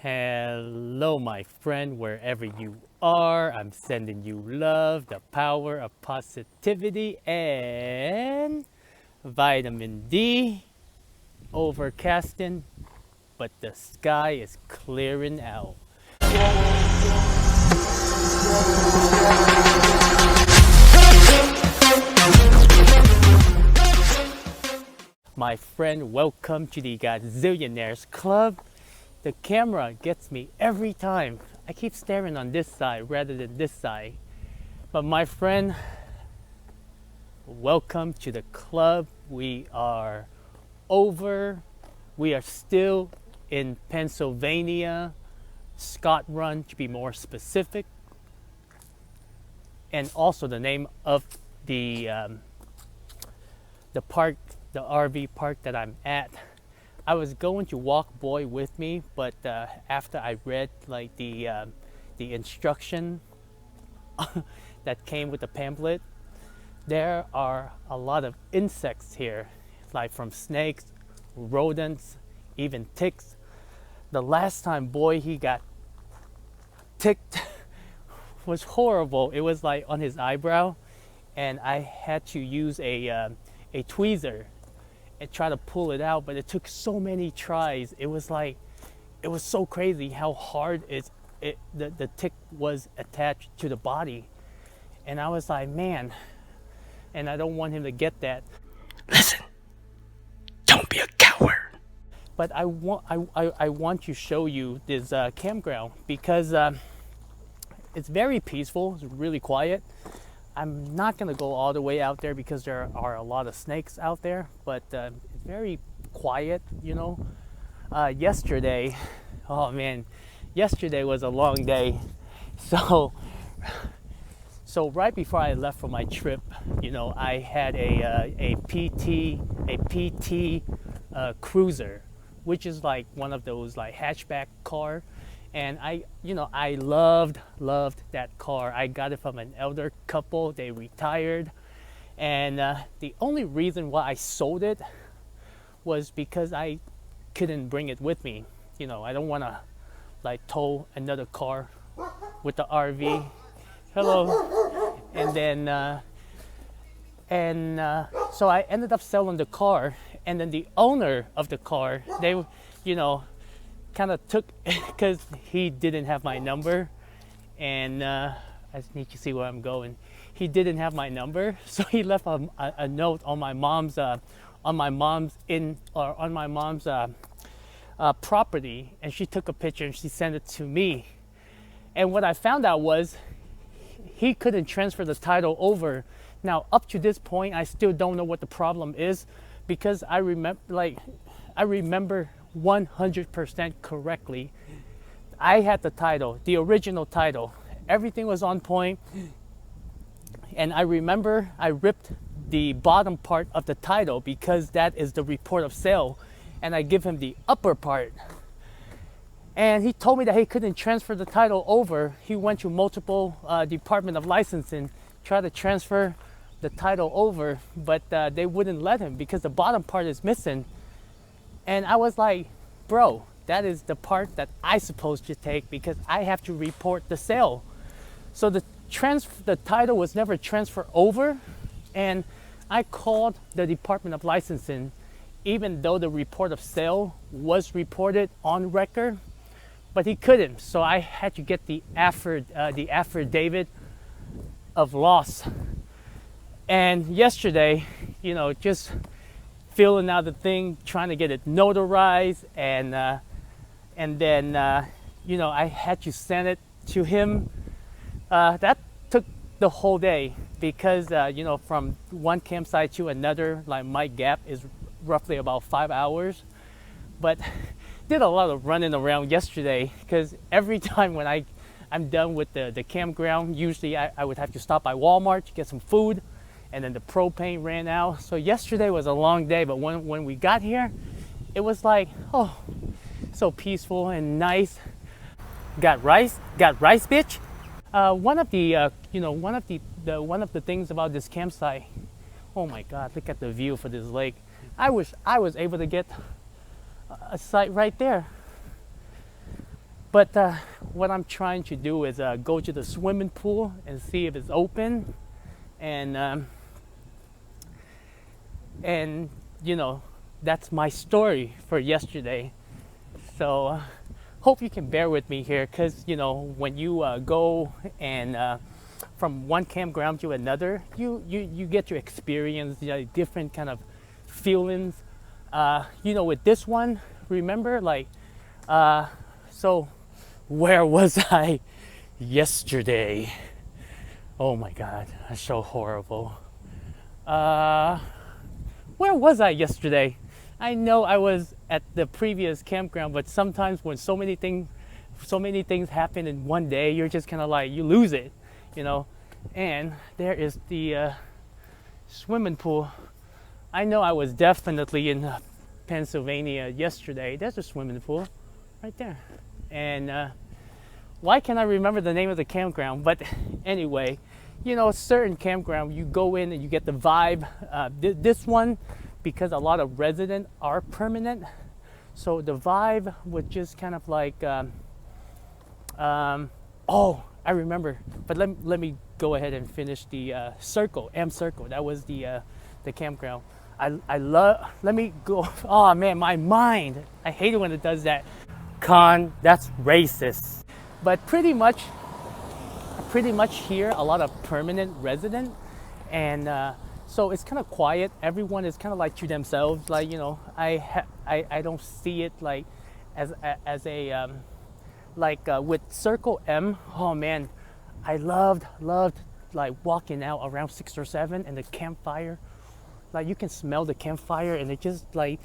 Hello, my friend, wherever you are. I'm sending you love, the power of positivity, and vitamin D. Overcasting, but the sky is clearing out. My friend, welcome to the Godzillionaires Club. The camera gets me every time. I keep staring on this side rather than this side. But my friend, welcome to the club. We are still in Pennsylvania, Scotrun to be more specific. And also the name of the park, the RV park that I'm at. I was going to walk Boy with me, but after I read like the instruction that came with the pamphlet, there are a lot of insects here, like from snakes, rodents, even ticks. The last time Boy he got ticked was horrible. It was like on his eyebrow, and I had to use a tweezer and try to pull it out, but it took so many tries. It was so crazy how hard the tick was attached to the body. And I was like, man, and I don't want him to get that. Listen, don't be a coward. But I want to show you this campground because it's very peaceful. It's really quiet. I'm not gonna go all the way out there because there are a lot of snakes out there, but it's very quiet, you know. Yesterday, oh man, yesterday was a long day. So right before I left for my trip, you know, I had a PT cruiser, which is like one of those like hatchback car. And I loved that car. I got it from an elder couple. They retired. And the only reason why I sold it was because I couldn't bring it with me. You know, I don't want to like tow another car with the RV. Hello. And then, so I ended up selling the car. And then the owner of the car, they, you know, kind of took, because he didn't have my number, and I need to see where I'm going. He didn't have my number, so he left a note on my mom's property, and she took a picture and she sent it to me. And what I found out was he couldn't transfer the title over. Now, up to this point, I still don't know what the problem is, because I remember 100% correctly. I had the title, the original title. Everything was on point. And I remember I ripped the bottom part of the title because that is the report of sale. And I give him the upper part. And he told me that he couldn't transfer the title over. He went to multiple Department of Licensing, tried to transfer the title over, but they wouldn't let him because the bottom part is missing. And I was like, bro, that is the part that I supposed to take because I have to report the sale. So the title was never transferred over. And I called the Department of Licensing, even though the report of sale was reported on record, but he couldn't. So I had to get the affidavit of loss. And yesterday, you know, just filling out the thing, trying to get it notarized, and then you know, I had to send it to him. That took the whole day because you know, from one campsite to another, like my gap is roughly about 5 hours. But did a lot of running around yesterday because every time when I'm done with the campground, usually I would have to stop by Walmart to get some food. And then the propane ran out. So yesterday was a long day, but when we got here, it was like, oh, so peaceful and nice. Got rice, bitch. One of the things about this campsite, oh my God, look at the view for this lake. I wish I was able to get a site right there. But what I'm trying to do is go to the swimming pool and see if it's open, and you know, that's my story for yesterday. So hope you can bear with me here, because you know, when you go and from one campground to another, you get to experience, you know, different kind of feelings. You know, with this one, remember, like, so where was I yesterday? Oh my God, that's so horrible. Where was I yesterday? I know I was at the previous campground, but sometimes when so many things happen in one day, you're just kind of like, you lose it, you know. And there is the swimming pool. I know I was definitely in Pennsylvania yesterday. There's a swimming pool right there. And why can't I remember the name of the campground? But anyway, you know, a certain campground, you go in and you get the vibe. This one, because a lot of residents are permanent, so the vibe was just kind of like, oh, I remember. But let me go ahead and finish the Circle, M Circle. That was the campground. I love, let me go, oh man, my mind. I hate it when it does that. That's racist. But pretty much here, a lot of permanent resident, and so it's kind of quiet. Everyone is kind of like to themselves. Like, you know, I don't see it like as a like with Circle M. Oh man, I loved like walking out around 6 or 7 and the campfire. Like, you can smell the campfire, and it just like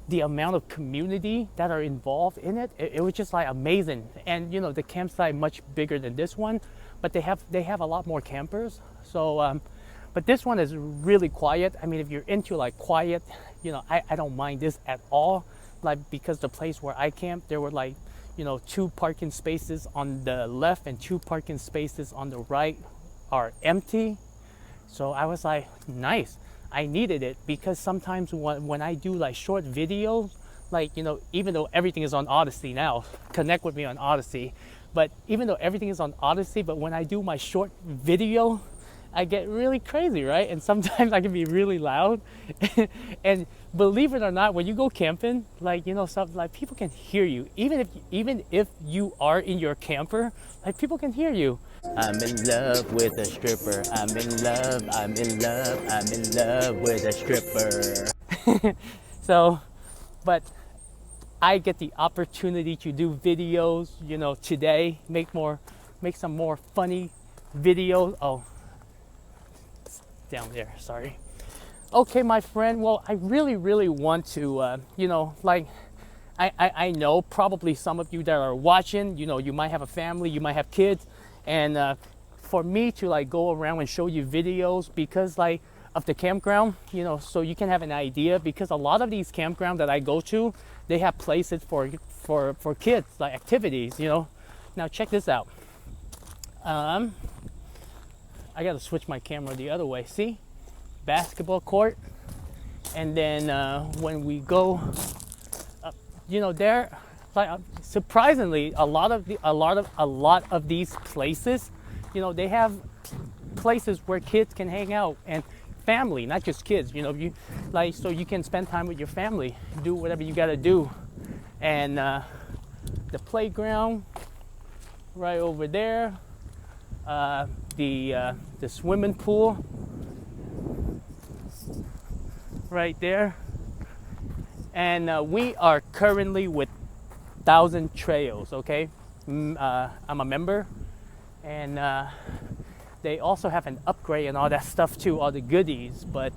the amount of community that are involved in it. It was just like amazing. And you know, the campsite much bigger than this one, but they have a lot more campers. So but this one is really quiet. I mean, if you're into like quiet, you know, I don't mind this at all. Like, because the place where I camped, there were like, you know, 2 parking spaces on the left and 2 parking spaces on the right are empty. So I was like, nice. I needed it, because sometimes when I do like short videos, like, you know, even though everything is on Odyssey now, connect with me on Odyssey, but even though everything is on Odyssey, but when I do my short video, I get really crazy, right? And sometimes I can be really loud. And believe it or not, when you go camping, like, you know, stuff like people can hear you, even if you are in your camper, like people can hear you. I'm in love with a stripper. I'm in love with a stripper. So, but I get the opportunity to do videos, you know, today, make some more funny videos. Oh, down there, sorry. Okay, my friend, well, I really want to, you know, like, I know probably some of you that are watching, you know, you might have a family, you might have kids, and for me to like go around and show you videos because like of the campground, you know, so you can have an idea, because a lot of these campgrounds that I go to, they have places for kids, like activities, you know. Now check this out. I gotta switch my camera the other way. See, basketball court, and then when we go, you know, there, like surprisingly, a lot of these places, you know, they have places where kids can hang out, and family, not just kids. You know, you like, so you can spend time with your family, do whatever you gotta do, and the playground right over there. The swimming pool right there, and we are currently with 1,000 Trails. Okay, I'm a member, and they also have an upgrade and all that stuff too, all the goodies. But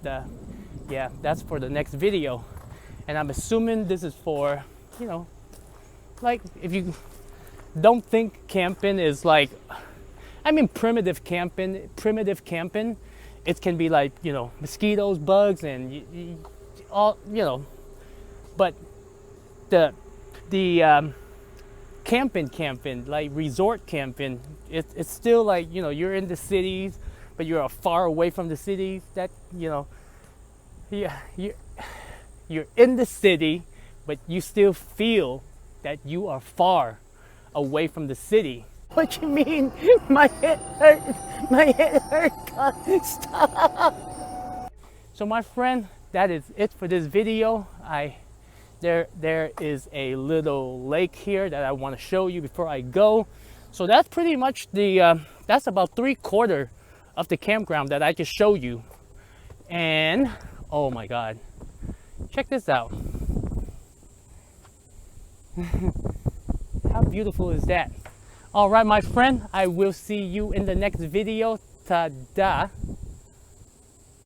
yeah, that's for the next video, and I'm assuming this is for, you know, like, if you don't think camping is like, I mean, primitive camping, it can be like, you know, mosquitoes, bugs, and all, you know. But the camping, like resort camping, it's still like, you know, you're in the cities, but you're far away from the cities. That, you know, yeah, you're in the city, but you still feel that you are far away from the city. What you mean? My head hurt. My head hurt. God, stop. So my friend, that is it for this video. There is a little lake here that I want to show you before I go. So that's pretty much the that's about 3/4 of the campground that I just showed you. And oh my God, check this out. How beautiful is that? All right, my friend, I will see you in the next video. Ta-da.